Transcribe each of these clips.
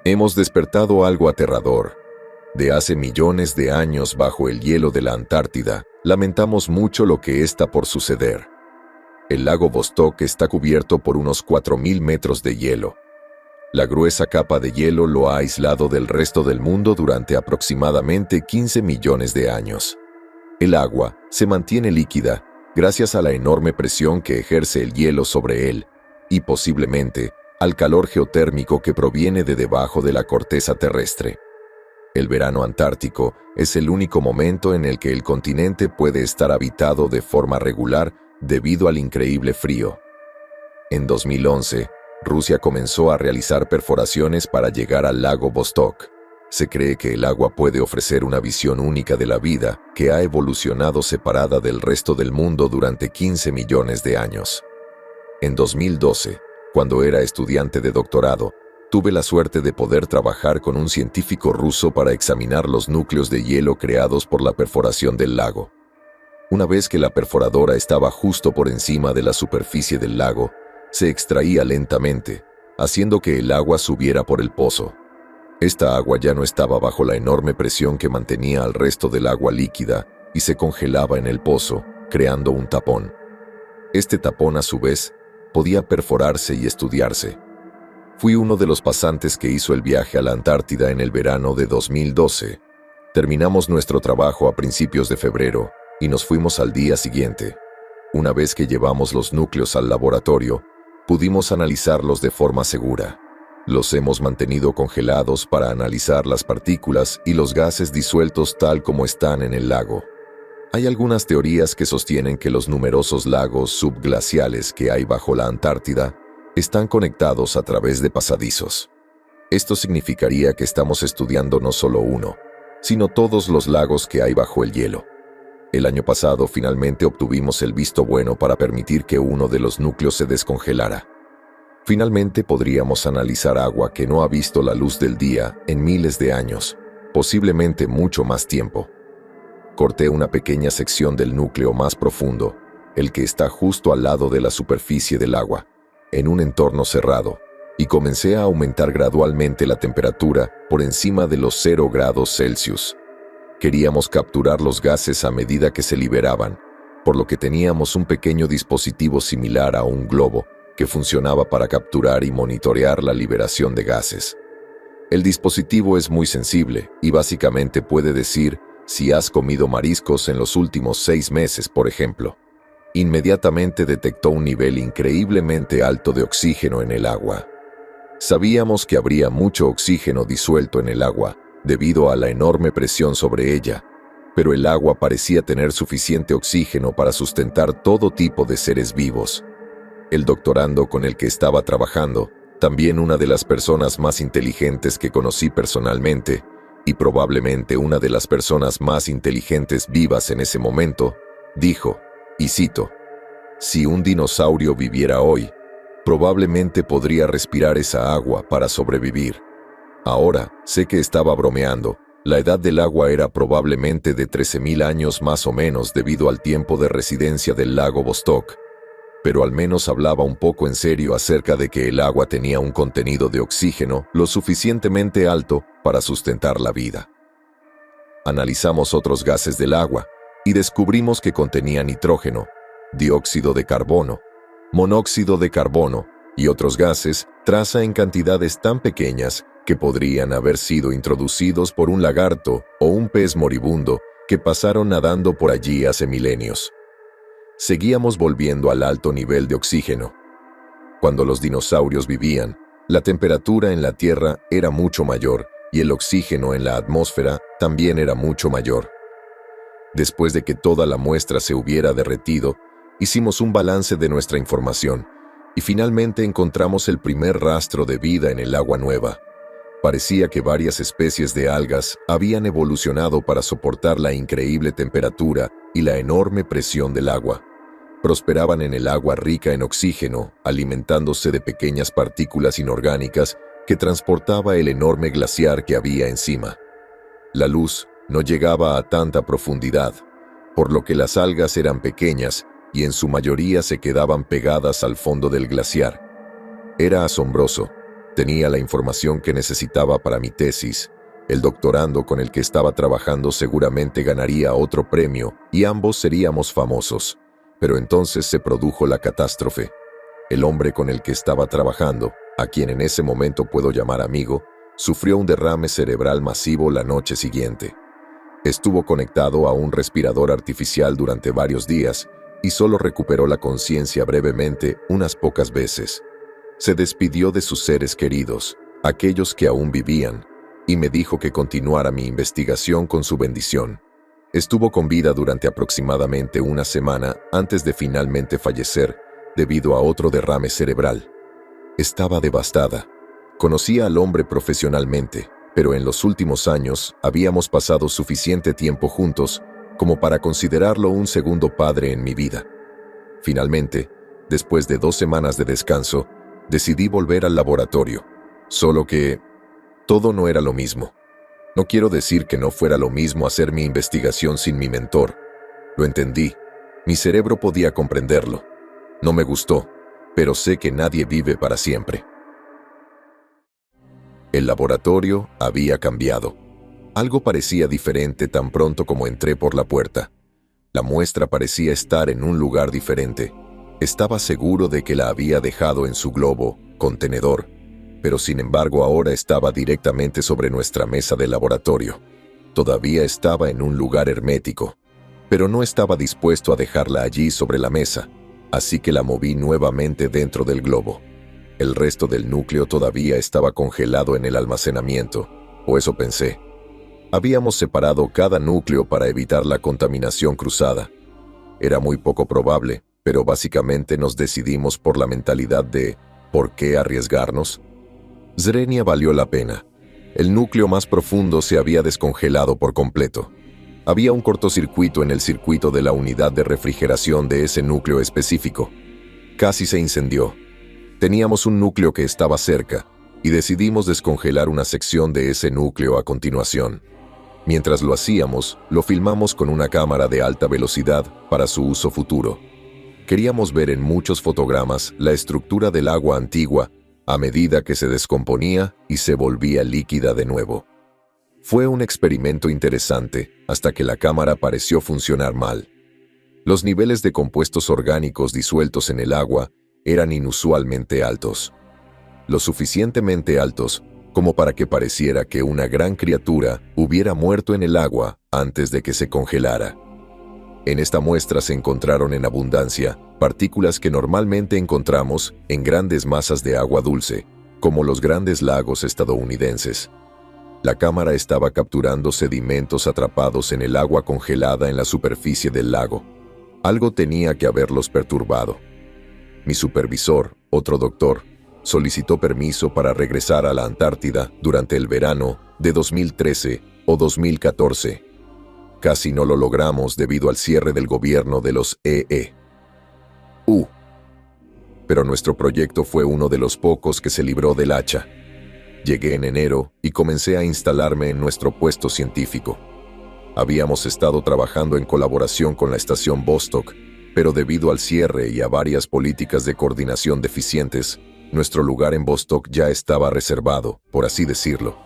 Hemos despertado algo aterrador. De hace millones de años bajo el hielo de la Antártida, lamentamos mucho lo que está por suceder. El lago Vostok está cubierto por unos 4.000 metros de hielo. La gruesa capa de hielo lo ha aislado del resto del mundo durante aproximadamente 15 millones de años. El agua se mantiene líquida gracias a la enorme presión que ejerce el hielo sobre él y posiblemente al calor geotérmico que proviene de debajo de la corteza terrestre. El verano antártico es el único momento en el que el continente puede estar habitado de forma regular debido al increíble frío. En 2011, Rusia comenzó a realizar perforaciones para llegar al lago Vostok. Se cree que el agua puede ofrecer una visión única de la vida que ha evolucionado separada del resto del mundo durante 15 millones de años. En 2012, cuando era estudiante de doctorado, tuve la suerte de poder trabajar con un científico ruso para examinar los núcleos de hielo creados por la perforación del lago. Una vez que la perforadora estaba justo por encima de la superficie del lago, se extraía lentamente, haciendo que el agua subiera por el pozo. Esta agua ya no estaba bajo la enorme presión que mantenía al resto del agua líquida y se congelaba en el pozo, creando un tapón. Este tapón, a su vez, podía perforarse y estudiarse. Fui uno de los pasantes que hizo el viaje a la Antártida en el verano de 2012. Terminamos nuestro trabajo a principios de febrero y nos fuimos al día siguiente. Una vez que llevamos los núcleos al laboratorio, pudimos analizarlos de forma segura. Los hemos mantenido congelados para analizar las partículas y los gases disueltos tal como están en el lago. Hay algunas teorías que sostienen que los numerosos lagos subglaciales que hay bajo la Antártida están conectados a través de pasadizos. Esto significaría que estamos estudiando no solo uno, sino todos los lagos que hay bajo el hielo. El año pasado finalmente obtuvimos el visto bueno para permitir que uno de los núcleos se descongelara. Finalmente podríamos analizar agua que no ha visto la luz del día en miles de años, posiblemente mucho más tiempo. Corté una pequeña sección del núcleo más profundo, el que está justo al lado de la superficie del agua, en un entorno cerrado, y comencé a aumentar gradualmente la temperatura por encima de los 0 grados Celsius. Queríamos capturar los gases a medida que se liberaban, por lo que teníamos un pequeño dispositivo similar a un globo que funcionaba para capturar y monitorear la liberación de gases. El dispositivo es muy sensible y básicamente puede decir si has comido mariscos en los últimos 6 meses, por ejemplo. Inmediatamente detectó un nivel increíblemente alto de oxígeno en el agua. Sabíamos que habría mucho oxígeno disuelto en el agua debido a la enorme presión sobre ella, pero el agua parecía tener suficiente oxígeno para sustentar todo tipo de seres vivos. El doctorando con el que estaba trabajando, también una de las personas más inteligentes que conocí personalmente, y probablemente una de las personas más inteligentes vivas en ese momento, dijo, y cito, «Si un dinosaurio viviera hoy, probablemente podría respirar esa agua para sobrevivir». Ahora, sé que estaba bromeando. La edad del agua era probablemente de 13.000 años más o menos debido al tiempo de residencia del lago Vostok, pero al menos hablaba un poco en serio acerca de que el agua tenía un contenido de oxígeno lo suficientemente alto para sustentar la vida. Analizamos otros gases del agua y descubrimos que contenía nitrógeno, dióxido de carbono, monóxido de carbono y otros gases traza en cantidades tan pequeñas que podrían haber sido introducidos por un lagarto o un pez moribundo que pasaron nadando por allí hace milenios. Seguíamos volviendo al alto nivel de oxígeno. Cuando los dinosaurios vivían, la temperatura en la Tierra era mucho mayor y el oxígeno en la atmósfera también era mucho mayor. Después de que toda la muestra se hubiera derretido, hicimos un balance de nuestra información y finalmente encontramos el primer rastro de vida en el agua nueva. Parecía que varias especies de algas habían evolucionado para soportar la increíble temperatura y la enorme presión del agua. Prosperaban en el agua rica en oxígeno, alimentándose de pequeñas partículas inorgánicas que transportaba el enorme glaciar que había encima. La luz no llegaba a tanta profundidad, por lo que las algas eran pequeñas y en su mayoría se quedaban pegadas al fondo del glaciar. Era asombroso. Tenía la información que necesitaba para mi tesis. El doctorando con el que estaba trabajando seguramente ganaría otro premio y ambos seríamos famosos. Pero entonces se produjo la catástrofe. El hombre con el que estaba trabajando, a quien en ese momento puedo llamar amigo, sufrió un derrame cerebral masivo la noche siguiente. Estuvo conectado a un respirador artificial durante varios días y solo recuperó la conciencia brevemente unas pocas veces. Se despidió de sus seres queridos, aquellos que aún vivían, y me dijo que continuara mi investigación con su bendición. Estuvo con vida durante aproximadamente una semana antes de finalmente fallecer debido a otro derrame cerebral. Estaba devastada. Conocía al hombre profesionalmente, pero en los últimos años habíamos pasado suficiente tiempo juntos como para considerarlo un segundo padre en mi vida. Finalmente, después de 2 semanas de descanso, decidí volver al laboratorio, solo que todo no era lo mismo. No quiero decir que no fuera lo mismo hacer mi investigación sin mi mentor. Lo entendí. Mi cerebro podía comprenderlo. No me gustó, pero sé que nadie vive para siempre. El laboratorio había cambiado. Algo parecía diferente tan pronto como entré por la puerta. La muestra parecía estar en un lugar diferente. Estaba seguro de que la había dejado en su globo, contenedor, pero sin embargo ahora estaba directamente sobre nuestra mesa de laboratorio. Todavía estaba en un lugar hermético, pero no estaba dispuesto a dejarla allí sobre la mesa, así que la moví nuevamente dentro del globo. El resto del núcleo todavía estaba congelado en el almacenamiento, o eso pensé. Habíamos separado cada núcleo para evitar la contaminación cruzada. Era muy poco probable, pero básicamente nos decidimos por la mentalidad de ¿por qué arriesgarnos? Zrenia valió la pena. El núcleo más profundo se había descongelado por completo. Había un cortocircuito en el circuito de la unidad de refrigeración de ese núcleo específico. Casi se incendió. Teníamos un núcleo que estaba cerca, y decidimos descongelar una sección de ese núcleo a continuación. Mientras lo hacíamos, lo filmamos con una cámara de alta velocidad para su uso futuro. Queríamos ver en muchos fotogramas la estructura del agua antigua a medida que se descomponía y se volvía líquida de nuevo. Fue un experimento interesante hasta que la cámara pareció funcionar mal. Los niveles de compuestos orgánicos disueltos en el agua eran inusualmente altos. Lo suficientemente altos como para que pareciera que una gran criatura hubiera muerto en el agua antes de que se congelara. En esta muestra se encontraron en abundancia partículas que normalmente encontramos en grandes masas de agua dulce, como los grandes lagos estadounidenses. La cámara estaba capturando sedimentos atrapados en el agua congelada en la superficie del lago. Algo tenía que haberlos perturbado. Mi supervisor, otro doctor, solicitó permiso para regresar a la Antártida durante el verano de 2013 o 2014. Casi no lo logramos debido al cierre del gobierno de los EU. Pero nuestro proyecto fue uno de los pocos que se libró del hacha. Llegué en enero y comencé a instalarme en nuestro puesto científico. Habíamos estado trabajando en colaboración con la estación Vostok, pero debido al cierre y a varias políticas de coordinación deficientes, nuestro lugar en Vostok ya estaba reservado, por así decirlo.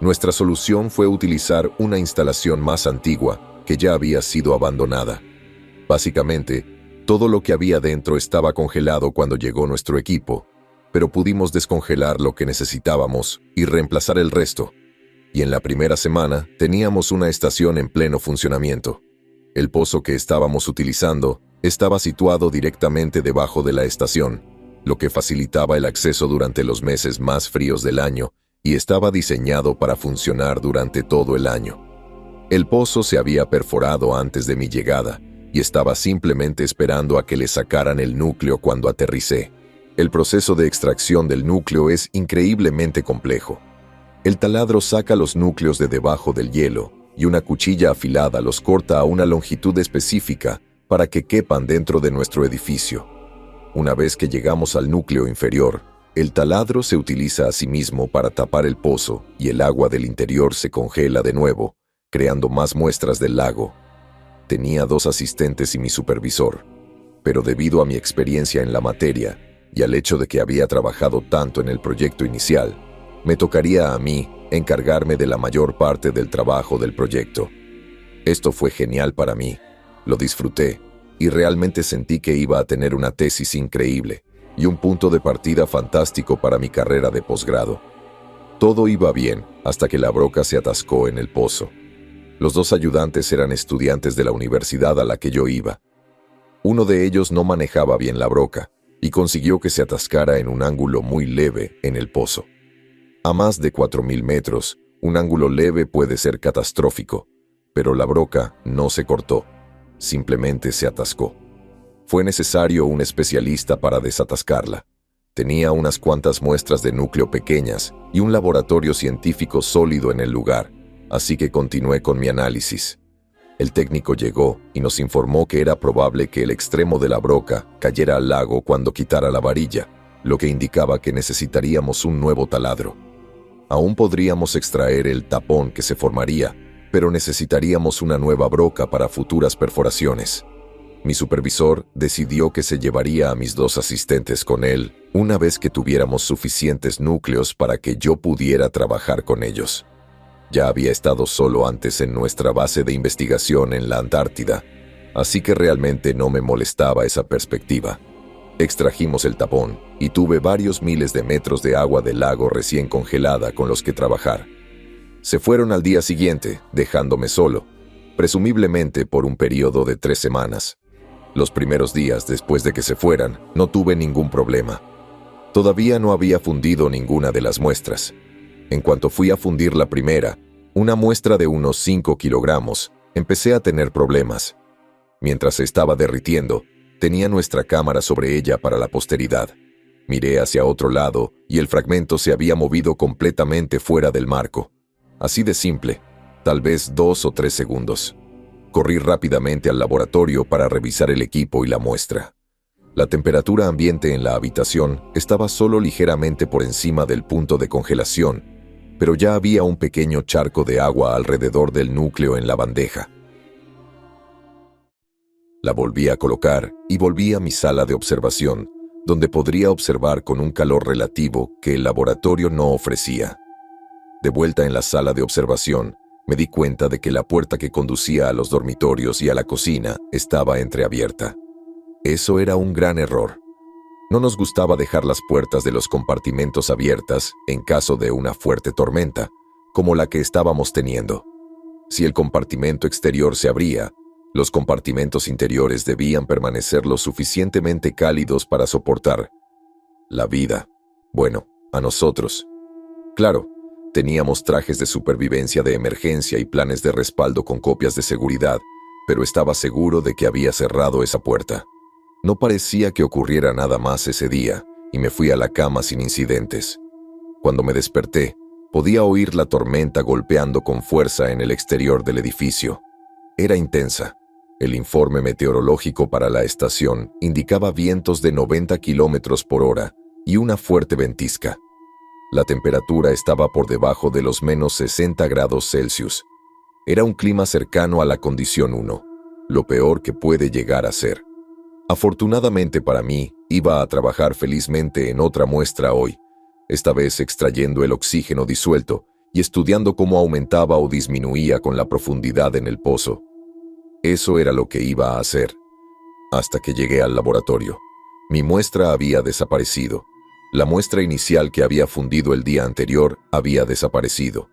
Nuestra solución fue utilizar una instalación más antigua que ya había sido abandonada. Básicamente, todo lo que había dentro estaba congelado cuando llegó nuestro equipo, pero pudimos descongelar lo que necesitábamos y reemplazar el resto. Y en la primera semana teníamos una estación en pleno funcionamiento. El pozo que estábamos utilizando estaba situado directamente debajo de la estación, lo que facilitaba el acceso durante los meses más fríos del año y estaba diseñado para funcionar durante todo el año. El pozo se había perforado antes de mi llegada y estaba simplemente esperando a que le sacaran el núcleo cuando aterricé. El proceso de extracción del núcleo es increíblemente complejo. El taladro saca los núcleos de debajo del hielo y una cuchilla afilada los corta a una longitud específica para que quepan dentro de nuestro edificio. Una vez que llegamos al núcleo inferior, el taladro se utiliza a sí mismo para tapar el pozo y el agua del interior se congela de nuevo, creando más muestras del lago. Tenía 2 asistentes y mi supervisor, pero debido a mi experiencia en la materia, y al hecho de que había trabajado tanto en el proyecto inicial, me tocaría a mí encargarme de la mayor parte del trabajo del proyecto. Esto fue genial para mí, lo disfruté y realmente sentí que iba a tener una tesis increíble y un punto de partida fantástico para mi carrera de posgrado. Todo iba bien hasta que la broca se atascó en el pozo. Los dos ayudantes eran estudiantes de la universidad a la que yo iba. Uno de ellos no manejaba bien la broca y consiguió que se atascara en un ángulo muy leve en el pozo. A más de 4.000 metros, un ángulo leve puede ser catastrófico, pero la broca no se cortó, simplemente se atascó. Fue necesario un especialista para desatascarla. Tenía unas cuantas muestras de núcleo pequeñas y un laboratorio científico sólido en el lugar, así que continué con mi análisis. El técnico llegó y nos informó que era probable que el extremo de la broca cayera al lago cuando quitara la varilla, lo que indicaba que necesitaríamos un nuevo taladro. Aún podríamos extraer el tapón que se formaría, pero necesitaríamos una nueva broca para futuras perforaciones. Mi supervisor decidió que se llevaría a mis dos asistentes con él una vez que tuviéramos suficientes núcleos para que yo pudiera trabajar con ellos. Ya había estado solo antes en nuestra base de investigación en la Antártida, así que realmente no me molestaba esa perspectiva. Extrajimos el tapón y tuve varios miles de metros de agua del lago recién congelada con los que trabajar. Se fueron al día siguiente, dejándome solo, presumiblemente por un periodo de 3 semanas. Los primeros días después de que se fueran, no tuve ningún problema. Todavía no había fundido ninguna de las muestras. En cuanto fui a fundir la primera, una muestra de unos 5 kilogramos, empecé a tener problemas. Mientras se estaba derritiendo, tenía nuestra cámara sobre ella para la posteridad. Miré hacia otro lado y el fragmento se había movido completamente fuera del marco. Así de simple, tal vez 2 o 3 segundos. Corrí rápidamente al laboratorio para revisar el equipo y la muestra. La temperatura ambiente en la habitación estaba solo ligeramente por encima del punto de congelación, pero ya había un pequeño charco de agua alrededor del núcleo en la bandeja. La volví a colocar y volví a mi sala de observación, donde podría observar con un calor relativo que el laboratorio no ofrecía. De vuelta en la sala de observación, me di cuenta de que la puerta que conducía a los dormitorios y a la cocina estaba entreabierta. Eso era un gran error. No nos gustaba dejar las puertas de los compartimentos abiertas en caso de una fuerte tormenta, como la que estábamos teniendo. Si el compartimento exterior se abría, los compartimentos interiores debían permanecer lo suficientemente cálidos para soportar la vida. Bueno, a nosotros. Claro, teníamos trajes de supervivencia de emergencia y planes de respaldo con copias de seguridad, pero estaba seguro de que había cerrado esa puerta. No parecía que ocurriera nada más ese día, y me fui a la cama sin incidentes. Cuando me desperté, podía oír la tormenta golpeando con fuerza en el exterior del edificio. Era intensa. El informe meteorológico para la estación indicaba vientos de 90 kilómetros por hora y una fuerte ventisca. La temperatura estaba por debajo de los menos 60 grados Celsius. Era un clima cercano a la condición 1, lo peor que puede llegar a ser. Afortunadamente para mí, iba a trabajar felizmente en otra muestra hoy, esta vez extrayendo el oxígeno disuelto y estudiando cómo aumentaba o disminuía con la profundidad en el pozo. Eso era lo que iba a hacer. Hasta que llegué al laboratorio. Mi muestra había desaparecido. La muestra inicial que había fundido el día anterior había desaparecido.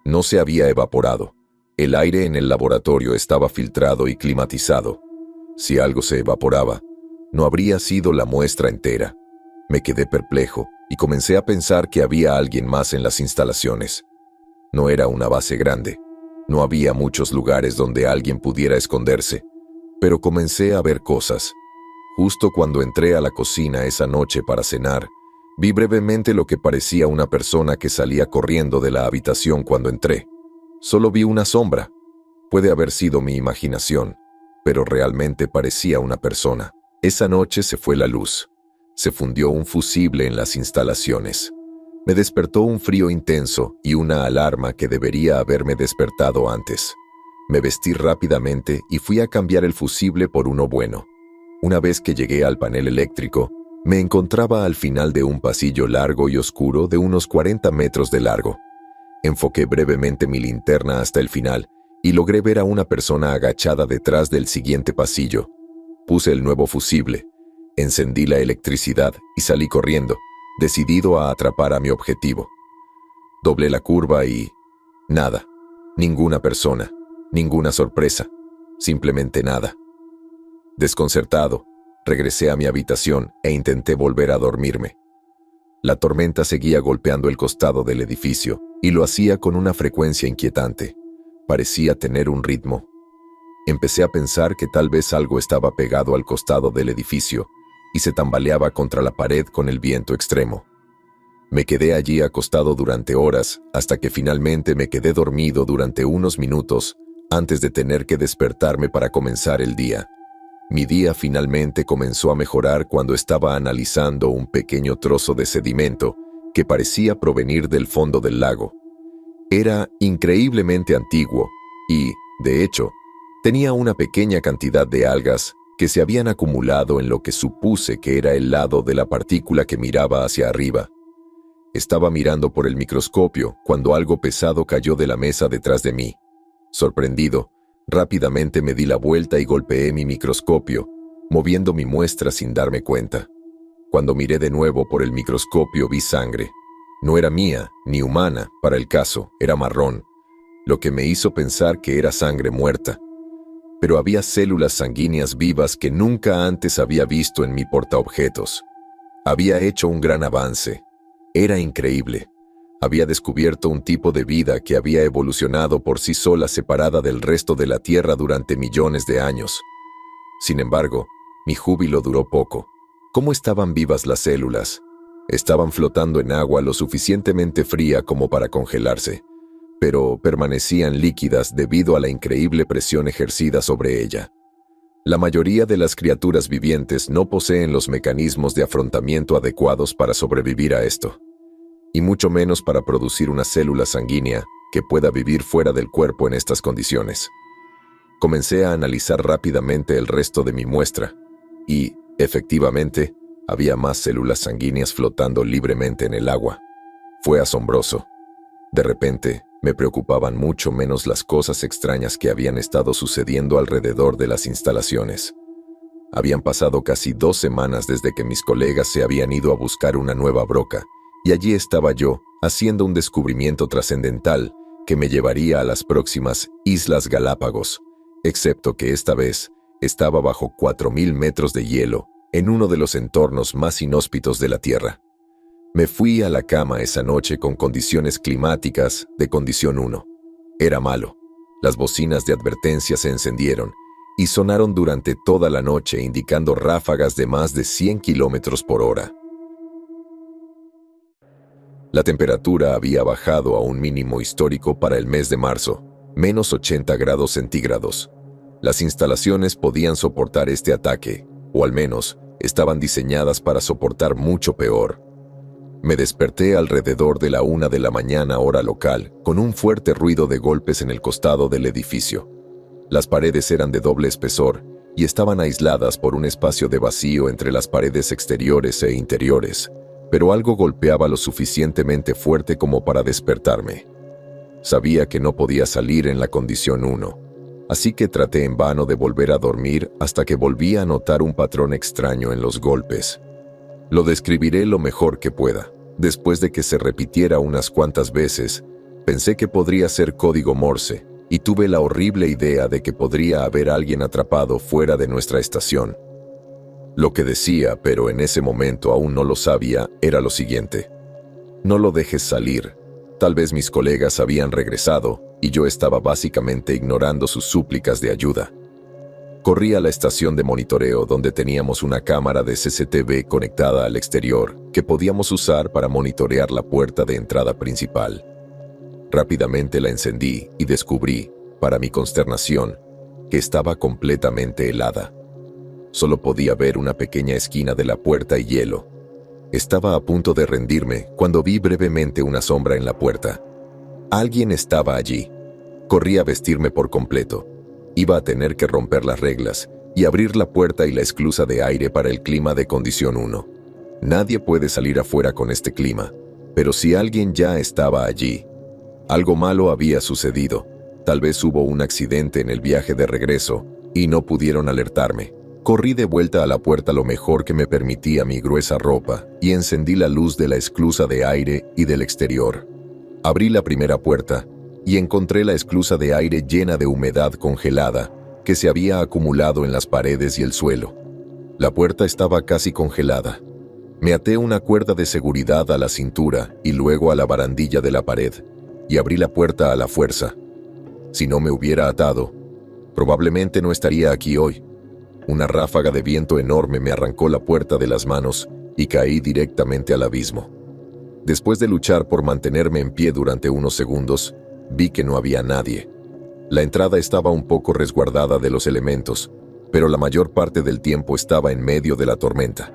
No se había evaporado. El aire en el laboratorio estaba filtrado y climatizado. Si algo se evaporaba, no habría sido la muestra entera. Me quedé perplejo y comencé a pensar que había alguien más en las instalaciones. No era una base grande. No había muchos lugares donde alguien pudiera esconderse, pero comencé a ver cosas. Justo cuando entré a la cocina esa noche para cenar, vi brevemente lo que parecía una persona que salía corriendo de la habitación cuando entré. Solo vi una sombra. Puede haber sido mi imaginación, pero realmente parecía una persona. Esa noche se fue la luz. Se fundió un fusible en las instalaciones. Me despertó un frío intenso y una alarma que debería haberme despertado antes. Me vestí rápidamente y fui a cambiar el fusible por uno bueno. Una vez que llegué al panel eléctrico, Me encontraba al final de un pasillo largo y oscuro de unos 40 metros de largo. Enfoqué brevemente mi linterna hasta el final y logré ver a una persona agachada detrás del siguiente pasillo. Puse el nuevo fusible, encendí la electricidad y salí corriendo, decidido a atrapar a mi objetivo. Doblé la curva y... nada. Ninguna persona, ninguna sorpresa, simplemente nada. Desconcertado, regresé a mi habitación e intenté volver a dormirme. La tormenta seguía golpeando el costado del edificio y lo hacía con una frecuencia inquietante. Parecía tener un ritmo. Empecé a pensar que tal vez algo estaba pegado al costado del edificio y se tambaleaba contra la pared con el viento extremo. Me quedé allí acostado durante horas hasta que finalmente me quedé dormido durante unos minutos antes de tener que despertarme para comenzar el día. Mi día finalmente comenzó a mejorar cuando estaba analizando un pequeño trozo de sedimento que parecía provenir del fondo del lago. Era increíblemente antiguo y, de hecho, tenía una pequeña cantidad de algas que se habían acumulado en lo que supuse que era el lado de la partícula que miraba hacia arriba. Estaba mirando por el microscopio cuando algo pesado cayó de la mesa detrás de mí. Sorprendido, rápidamente me di la vuelta y golpeé mi microscopio, moviendo mi muestra sin darme cuenta. Cuando miré de nuevo por el microscopio vi sangre. No era mía, ni humana, para el caso, era marrón, lo que me hizo pensar que era sangre muerta. Pero había células sanguíneas vivas que nunca antes había visto en mi portaobjetos. Había hecho un gran avance. Era increíble. Había descubierto un tipo de vida que había evolucionado por sí sola separada del resto de la Tierra durante millones de años. Sin embargo, mi júbilo duró poco. ¿Cómo estaban vivas las células? Estaban flotando en agua lo suficientemente fría como para congelarse, pero permanecían líquidas debido a la increíble presión ejercida sobre ella. La mayoría de las criaturas vivientes no poseen los mecanismos de afrontamiento adecuados para sobrevivir a esto, y mucho menos para producir una célula sanguínea que pueda vivir fuera del cuerpo en estas condiciones. Comencé a analizar rápidamente el resto de mi muestra, y, efectivamente, había más células sanguíneas flotando libremente en el agua. Fue asombroso. De repente, me preocupaban mucho menos las cosas extrañas que habían estado sucediendo alrededor de las instalaciones. Habían pasado casi 2 semanas desde que mis colegas se habían ido a buscar una nueva broca, y allí estaba yo, haciendo un descubrimiento trascendental que me llevaría a las próximas Islas Galápagos, excepto que esta vez estaba bajo 4000 metros de hielo, en uno de los entornos más inhóspitos de la Tierra. Me fui a la cama esa noche con condiciones climáticas de condición 1. Era malo. Las bocinas de advertencia se encendieron y sonaron durante toda la noche indicando ráfagas de más de 100 kilómetros por hora. La temperatura había bajado a un mínimo histórico para el mes de marzo, menos 80 grados centígrados. Las instalaciones podían soportar este ataque, o al menos estaban diseñadas para soportar mucho peor. Me desperté alrededor de la 1 de la mañana hora local, con un fuerte ruido de golpes en el costado del edificio. Las paredes eran de doble espesor y estaban aisladas por un espacio de vacío entre las paredes exteriores e interiores, pero algo golpeaba lo suficientemente fuerte como para despertarme. Sabía que no podía salir en la condición 1, así que traté en vano de volver a dormir hasta que volví a notar un patrón extraño en los golpes. Lo describiré lo mejor que pueda. Después de que se repitiera unas cuantas veces, pensé que podría ser código Morse y tuve la horrible idea de que podría haber alguien atrapado fuera de nuestra estación. Lo que decía, pero en ese momento aún no lo sabía, era lo siguiente: no lo dejes salir. Tal vez mis colegas habían regresado y yo estaba básicamente ignorando sus súplicas de ayuda. Corrí a la estación de monitoreo donde teníamos una cámara de CCTV conectada al exterior que podíamos usar para monitorear la puerta de entrada principal. Rápidamente la encendí y descubrí, para mi consternación, que estaba completamente helada. Solo podía ver una pequeña esquina de la puerta y hielo. Estaba a punto de rendirme cuando vi brevemente una sombra en la puerta. Alguien estaba allí. Corrí a vestirme por completo. Iba a tener que romper las reglas y abrir la puerta y la esclusa de aire para el clima de condición 1. Nadie puede salir afuera con este clima, pero si alguien ya estaba allí, algo malo había sucedido. Tal vez hubo un accidente en el viaje de regreso y no pudieron alertarme. Corrí de vuelta a la puerta lo mejor que me permitía mi gruesa ropa y encendí la luz de la esclusa de aire y del exterior. Abrí la primera puerta y encontré la esclusa de aire llena de humedad congelada que se había acumulado en las paredes y el suelo. La puerta estaba casi congelada. Me até una cuerda de seguridad a la cintura y luego a la barandilla de la pared y abrí la puerta a la fuerza. Si no me hubiera atado, probablemente no estaría aquí hoy. Una ráfaga de viento enorme me arrancó la puerta de las manos y caí directamente al abismo. Después de luchar por mantenerme en pie durante unos segundos, vi que no había nadie. La entrada estaba un poco resguardada de los elementos, pero la mayor parte del tiempo estaba en medio de la tormenta.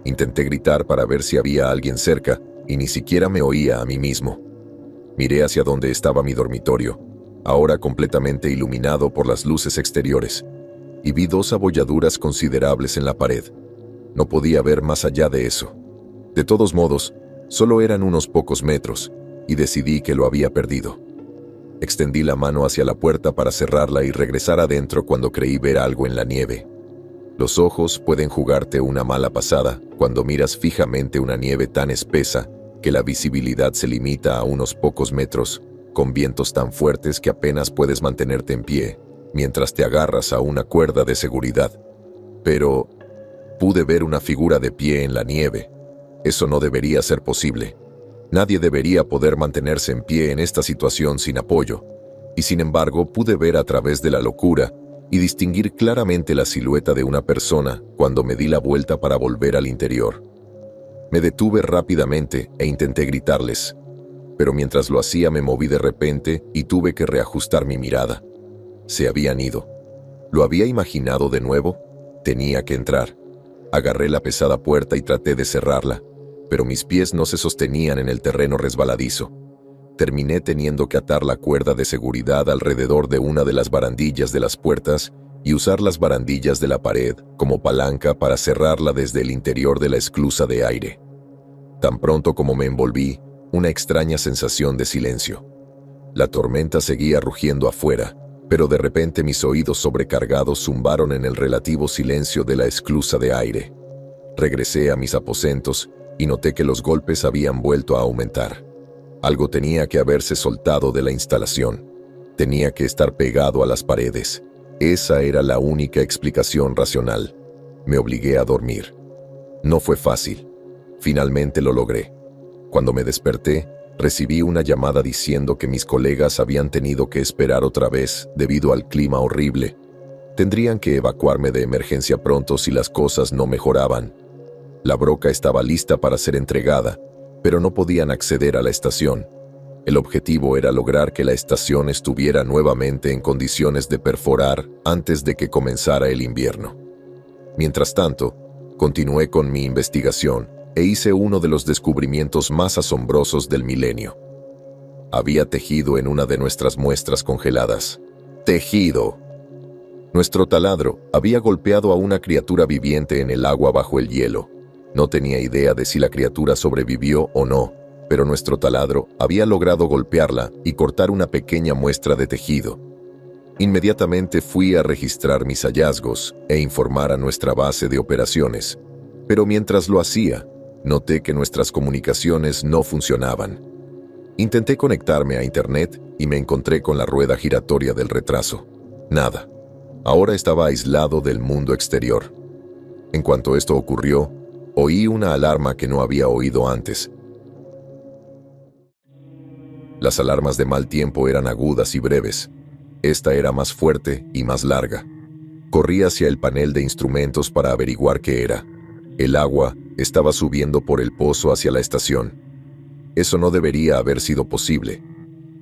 Intenté gritar para ver si había alguien cerca y ni siquiera me oía a mí mismo. Miré hacia donde estaba mi dormitorio, ahora completamente iluminado por las luces exteriores, y vi 2 abolladuras considerables en la pared. No podía ver más allá de eso. De todos modos, solo eran unos pocos metros, y decidí que lo había perdido. Extendí la mano hacia la puerta para cerrarla y regresar adentro cuando creí ver algo en la nieve. Los ojos pueden jugarte una mala pasada cuando miras fijamente una nieve tan espesa que la visibilidad se limita a unos pocos metros, con vientos tan fuertes que apenas puedes mantenerte en pie, mientras te agarras a una cuerda de seguridad. Pero pude ver una figura de pie en la nieve. Eso no debería ser posible. Nadie debería poder mantenerse en pie en esta situación sin apoyo, y sin embargo pude ver a través de la locura y distinguir claramente la silueta de una persona cuando me di la vuelta para volver al interior. Me detuve rápidamente e intenté gritarles, pero mientras lo hacía me moví de repente y tuve que reajustar mi mirada. Se habían ido. ¿Lo había imaginado de nuevo? Tenía que entrar. Agarré la pesada puerta y traté de cerrarla, pero mis pies no se sostenían en el terreno resbaladizo. Terminé teniendo que atar la cuerda de seguridad alrededor de una de las barandillas de las puertas y usar las barandillas de la pared como palanca para cerrarla desde el interior de la esclusa de aire. Tan pronto como me envolví, una extraña sensación de silencio. La tormenta seguía rugiendo afuera, pero de repente mis oídos sobrecargados zumbaron en el relativo silencio de la esclusa de aire. Regresé a mis aposentos y noté que los golpes habían vuelto a aumentar. Algo tenía que haberse soltado de la instalación. Tenía que estar pegado a las paredes. Esa era la única explicación racional. Me obligué a dormir. No fue fácil. Finalmente lo logré. Cuando me desperté, recibí una llamada diciendo que mis colegas habían tenido que esperar otra vez debido al clima horrible. Tendrían que evacuarme de emergencia pronto si las cosas no mejoraban. La broca estaba lista para ser entregada, pero no podían acceder a la estación. El objetivo era lograr que la estación estuviera nuevamente en condiciones de perforar antes de que comenzara el invierno. Mientras tanto, continué con mi investigación e hice uno de los descubrimientos más asombrosos del milenio. Había tejido en una de nuestras muestras congeladas. ¡Tejido! Nuestro taladro había golpeado a una criatura viviente en el agua bajo el hielo. No tenía idea de si la criatura sobrevivió o no, pero nuestro taladro había logrado golpearla y cortar una pequeña muestra de tejido. Inmediatamente fui a registrar mis hallazgos e informar a nuestra base de operaciones, pero mientras lo hacía, noté que nuestras comunicaciones no funcionaban. Intenté conectarme a Internet y me encontré con la rueda giratoria del retraso. Nada. Ahora estaba aislado del mundo exterior. En cuanto esto ocurrió, oí una alarma que no había oído antes. Las alarmas de mal tiempo eran agudas y breves. Esta era más fuerte y más larga. Corrí hacia el panel de instrumentos para averiguar qué era. El agua estaba subiendo por el pozo hacia la estación. Eso no debería haber sido posible.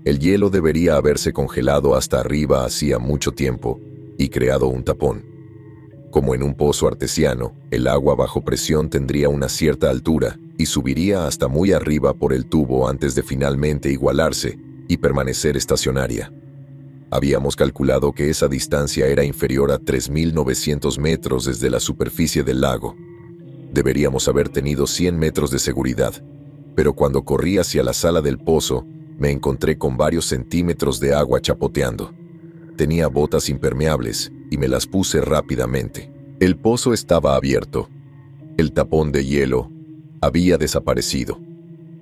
El hielo debería haberse congelado hasta arriba hacía mucho tiempo y creado un tapón. Como en un pozo artesiano, el agua bajo presión tendría una cierta altura y subiría hasta muy arriba por el tubo antes de finalmente igualarse y permanecer estacionaria. Habíamos calculado que esa distancia era inferior a 3.900 metros desde la superficie del lago. Deberíamos haber tenido 100 metros de seguridad, pero cuando corrí hacia la sala del pozo, me encontré con varios centímetros de agua chapoteando. Tenía botas impermeables y me las puse rápidamente. El pozo estaba abierto. El tapón de hielo había desaparecido.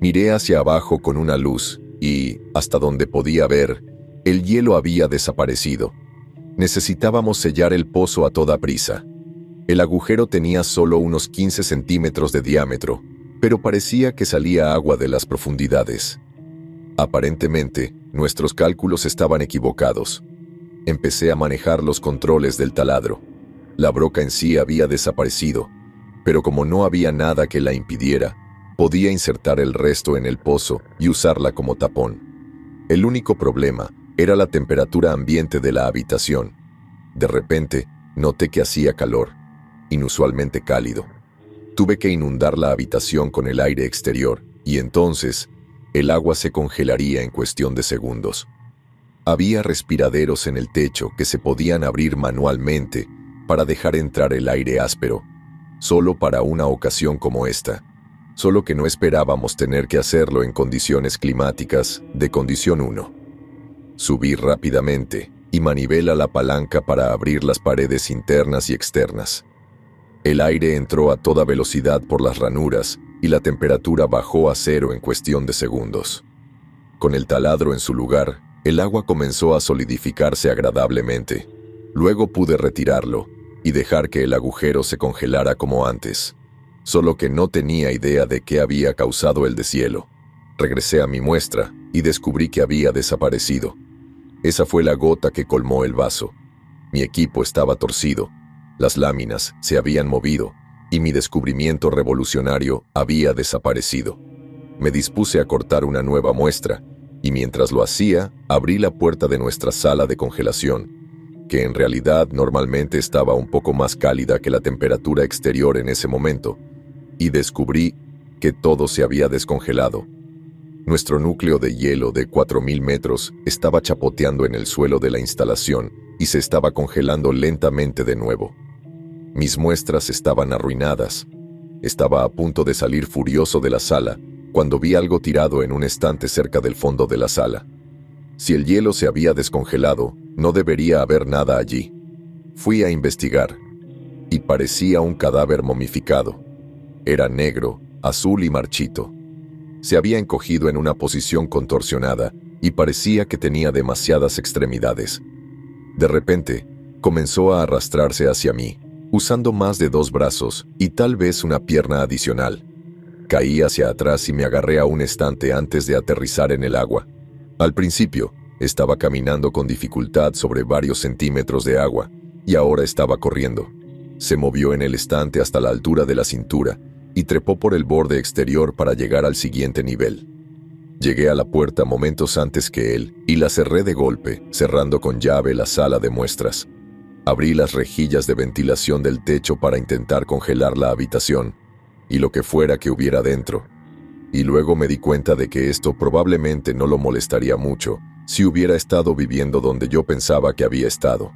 Miré hacia abajo con una luz y, hasta donde podía ver, el hielo había desaparecido. Necesitábamos sellar el pozo a toda prisa. El agujero tenía solo unos 15 centímetros de diámetro, pero parecía que salía agua de las profundidades. Aparentemente, nuestros cálculos estaban equivocados. Empecé a manejar los controles del taladro. La broca en sí había desaparecido, pero como no había nada que la impidiera, podía insertar el resto en el pozo y usarla como tapón. El único problema era la temperatura ambiente de la habitación. De repente, noté que hacía calor, inusualmente cálido. Tuve que inundar la habitación con el aire exterior, y entonces, el agua se congelaría en cuestión de segundos. Había respiraderos en el techo que se podían abrir manualmente para dejar entrar el aire áspero, solo para una ocasión como esta, solo que no esperábamos tener que hacerlo en condiciones climáticas de condición 1. Subí rápidamente y manivela la palanca para abrir las paredes internas y externas. El aire entró a toda velocidad por las ranuras y la temperatura bajó a 0 en cuestión de segundos. Con el taladro en su lugar, el agua comenzó a solidificarse agradablemente. Luego pude retirarlo y dejar que el agujero se congelara como antes, solo que no tenía idea de qué había causado el deshielo. Regresé a mi muestra y descubrí que había desaparecido. Esa fue la gota que colmó el vaso. Mi equipo estaba torcido, las láminas se habían movido y mi descubrimiento revolucionario había desaparecido. Me dispuse a cortar una nueva muestra y mientras lo hacía, abrí la puerta de nuestra sala de congelación, que en realidad normalmente estaba un poco más cálida que la temperatura exterior en ese momento, y descubrí que todo se había descongelado. Nuestro núcleo de hielo de 4.000 metros estaba chapoteando en el suelo de la instalación y se estaba congelando lentamente de nuevo. Mis muestras estaban arruinadas. Estaba a punto de salir furioso de la sala cuando vi algo tirado en un estante cerca del fondo de la sala. Si el hielo se había descongelado, no debería haber nada allí. Fui a investigar, y parecía un cadáver momificado. Era negro, azul y marchito. Se había encogido en una posición contorsionada y parecía que tenía demasiadas extremidades. De repente, comenzó a arrastrarse hacia mí, usando más de 2 brazos y tal vez una pierna adicional. Caí hacia atrás y me agarré a un estante antes de aterrizar en el agua. Al principio, estaba caminando con dificultad sobre varios centímetros de agua y ahora estaba corriendo. Se movió en el estante hasta la altura de la cintura y trepó por el borde exterior para llegar al siguiente nivel. Llegué a la puerta momentos antes que él y la cerré de golpe, cerrando con llave la sala de muestras. Abrí las rejillas de ventilación del techo para intentar congelar la habitación y lo que fuera que hubiera dentro. Y luego me di cuenta de que esto probablemente no lo molestaría mucho si hubiera estado viviendo donde yo pensaba que había estado.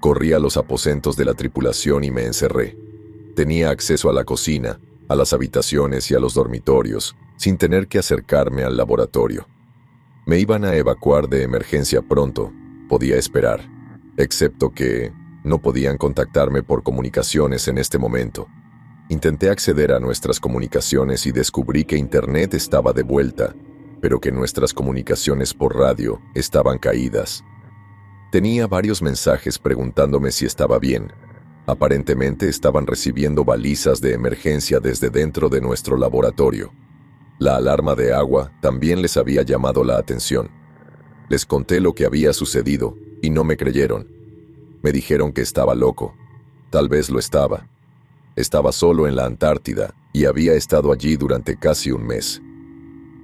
Corrí a los aposentos de la tripulación y me encerré. Tenía acceso a la cocina, a las habitaciones y a los dormitorios, sin tener que acercarme al laboratorio. Me iban a evacuar de emergencia pronto, podía esperar, excepto que no podían contactarme por comunicaciones en este momento. Intenté acceder a nuestras comunicaciones y descubrí que Internet estaba de vuelta, pero que nuestras comunicaciones por radio estaban caídas. Tenía varios mensajes preguntándome si estaba bien. Aparentemente estaban recibiendo balizas de emergencia desde dentro de nuestro laboratorio. La alarma de agua también les había llamado la atención. Les conté lo que había sucedido y no me creyeron. Me dijeron que estaba loco. Tal vez lo estaba. Estaba solo en la Antártida y había estado allí durante casi un mes.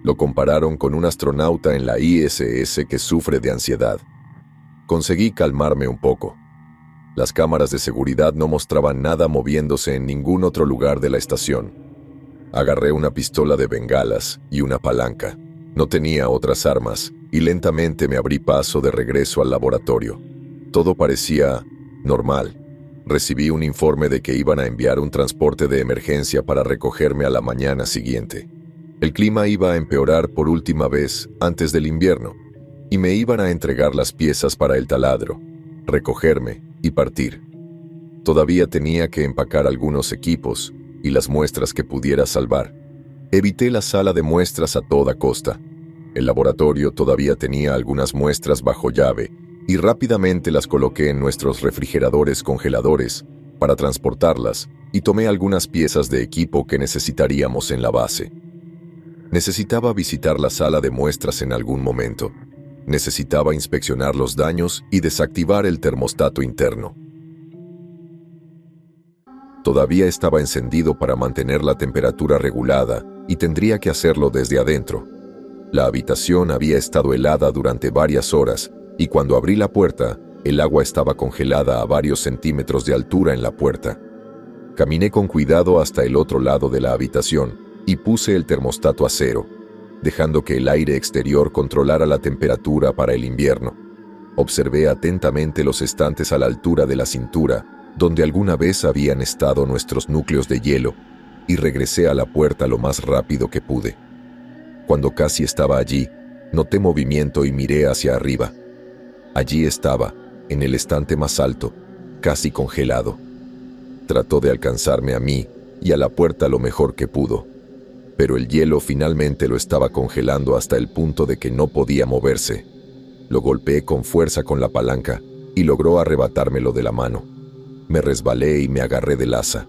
Lo compararon con un astronauta en la ISS que sufre de ansiedad. Conseguí calmarme un poco. Las cámaras de seguridad no mostraban nada moviéndose en ningún otro lugar de la estación. Agarré una pistola de bengalas y una palanca. No tenía otras armas y lentamente me abrí paso de regreso al laboratorio. Todo parecía normal. Recibí un informe de que iban a enviar un transporte de emergencia para recogerme a la mañana siguiente. El clima iba a empeorar por última vez antes del invierno, y me iban a entregar las piezas para el taladro, recogerme y partir. Todavía tenía que empacar algunos equipos y las muestras que pudiera salvar. Evité la sala de muestras a toda costa. El laboratorio todavía tenía algunas muestras bajo llave y rápidamente las coloqué en nuestros refrigeradores congeladores para transportarlas y tomé algunas piezas de equipo que necesitaríamos en la base. Necesitaba visitar la sala de muestras en algún momento. Necesitaba inspeccionar los daños y desactivar el termostato interno. Todavía estaba encendido para mantener la temperatura regulada y tendría que hacerlo desde adentro. La habitación había estado helada durante varias horas y cuando abrí la puerta, el agua estaba congelada a varios centímetros de altura en la puerta. Caminé con cuidado hasta el otro lado de la habitación y puse el termostato a 0, dejando que el aire exterior controlara la temperatura para el invierno. Observé atentamente los estantes a la altura de la cintura, donde alguna vez habían estado nuestros núcleos de hielo, y regresé a la puerta lo más rápido que pude. Cuando casi estaba allí, noté movimiento y miré hacia arriba. Allí estaba, en el estante más alto, casi congelado. Trató de alcanzarme a mí y a la puerta lo mejor que pudo, pero el hielo finalmente lo estaba congelando hasta el punto de que no podía moverse. Lo golpeé con fuerza con la palanca y logró arrebatármelo de la mano. Me resbalé y me agarré del asa.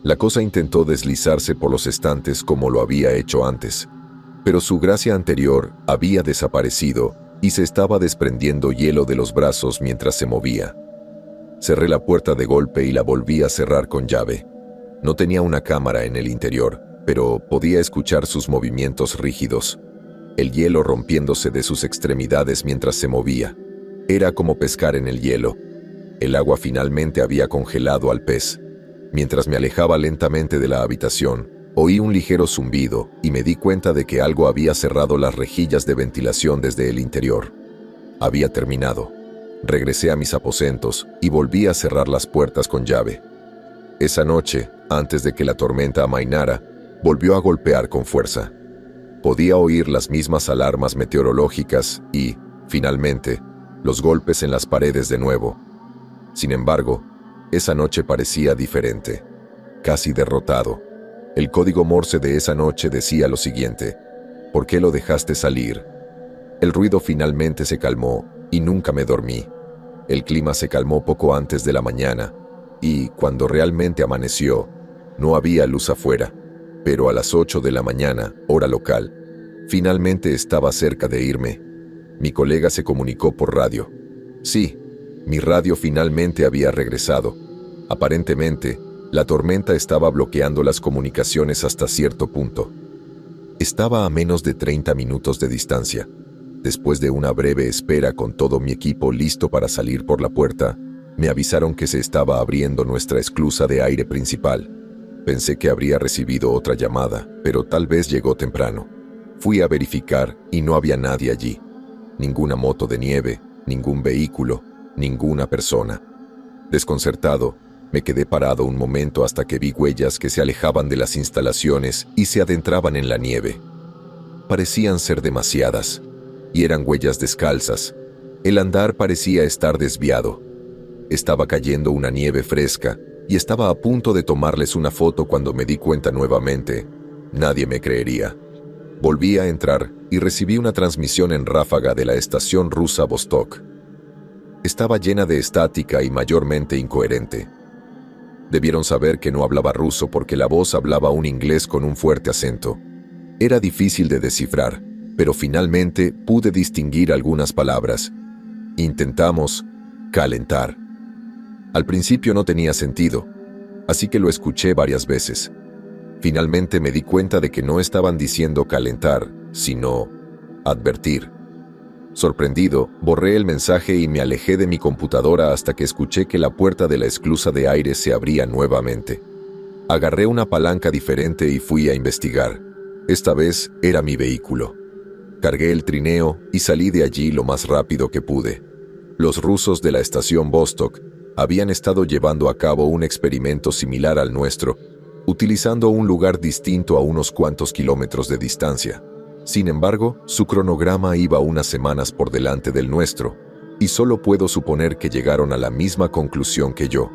La cosa intentó deslizarse por los estantes como lo había hecho antes, pero su gracia anterior había desaparecido y se estaba desprendiendo hielo de los brazos mientras se movía. Cerré la puerta de golpe y la volví a cerrar con llave. No tenía una cámara en el interior, pero podía escuchar sus movimientos rígidos, el hielo rompiéndose de sus extremidades mientras se movía. Era como pescar en el hielo. El agua finalmente había congelado al pez. Mientras me alejaba lentamente de la habitación, oí un ligero zumbido y me di cuenta de que algo había cerrado las rejillas de ventilación desde el interior. Había terminado. Regresé a mis aposentos y volví a cerrar las puertas con llave. Esa noche, antes de que la tormenta amainara, volvió a golpear con fuerza. Podía oír las mismas alarmas meteorológicas y, finalmente, los golpes en las paredes de nuevo. Sin embargo, esa noche parecía diferente, casi derrotado. El código Morse de esa noche decía lo siguiente: ¿por qué lo dejaste salir? El ruido finalmente se calmó y nunca me dormí. El clima se calmó poco antes de la mañana y, cuando realmente amaneció, no había luz afuera, pero a las 8 de la mañana, hora local, finalmente estaba cerca de irme. Mi colega se comunicó por radio. Sí, mi radio finalmente había regresado. Aparentemente, la tormenta estaba bloqueando las comunicaciones hasta cierto punto. Estaba a menos de 30 minutos de distancia. Después de una breve espera con todo mi equipo listo para salir por la puerta, me avisaron que se estaba abriendo nuestra esclusa de aire principal. Pensé que habría recibido otra llamada, pero tal vez llegó temprano. Fui a verificar y no había nadie allí. Ninguna moto de nieve, ningún vehículo, ninguna persona. Desconcertado, me quedé parado un momento hasta que vi huellas que se alejaban de las instalaciones y se adentraban en la nieve. Parecían ser demasiadas, y eran huellas descalzas. El andar parecía estar desviado. Estaba cayendo una nieve fresca y estaba a punto de tomarles una foto cuando me di cuenta nuevamente. Nadie me creería. Volví a entrar y recibí una transmisión en ráfaga de la estación rusa Vostok. Estaba llena de estática y mayormente incoherente. Debieron saber que no hablaba ruso porque la voz hablaba un inglés con un fuerte acento. Era difícil de descifrar, pero finalmente pude distinguir algunas palabras. Intentamos calentar. Al principio no tenía sentido, así que lo escuché varias veces. Finalmente me di cuenta de que no estaban diciendo calentar, sino advertir. Sorprendido, borré el mensaje y me alejé de mi computadora hasta que escuché que la puerta de la esclusa de aire se abría nuevamente. Agarré una palanca diferente y fui a investigar. Esta vez era mi vehículo. Cargué el trineo y salí de allí lo más rápido que pude. Los rusos de la estación Vostok Habían estado llevando a cabo un experimento similar al nuestro, utilizando un lugar distinto a unos cuantos kilómetros de distancia. Sin embargo, su cronograma iba unas semanas por delante del nuestro, y solo puedo suponer que llegaron a la misma conclusión que yo.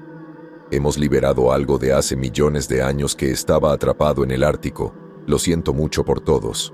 Hemos liberado algo de hace millones de años que estaba atrapado en el Ártico. Lo siento mucho por todos.